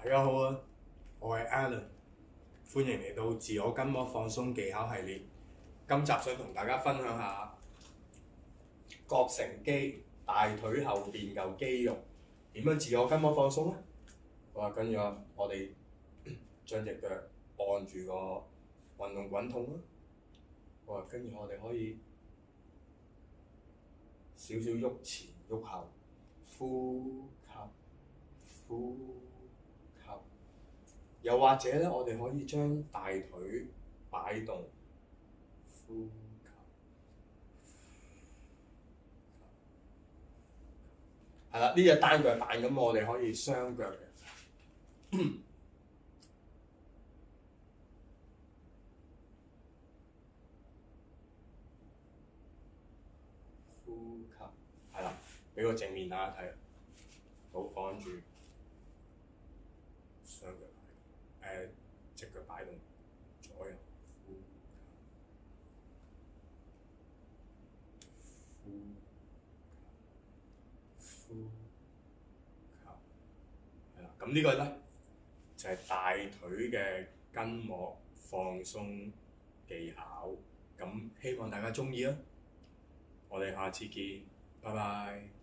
大家好啊，我係 Alan，歡迎嚟到自我筋膜放鬆技巧系列。今集想同大家分享下膕繩肌大腿後邊嚿肌肉點樣自我筋膜放鬆咧。好啊，跟住我哋將隻腳按住個運動滾筒啦。好啊，跟住我哋可以少少喐前喐後，呼吸，呼吸。又或者咧，我哋可以將大腿擺動，呼吸。係啦，呢隻單腳板咁，我哋可以雙腳嘅。呼吸，係啦，俾個正面大家睇。好，按住雙腳擺動，隻腳擺動，左右呼吸，呼吸，係啦。咁呢個咧就係大腿嘅筋膜放鬆技巧。咁希望大家鍾意啊！我哋下次見，拜拜。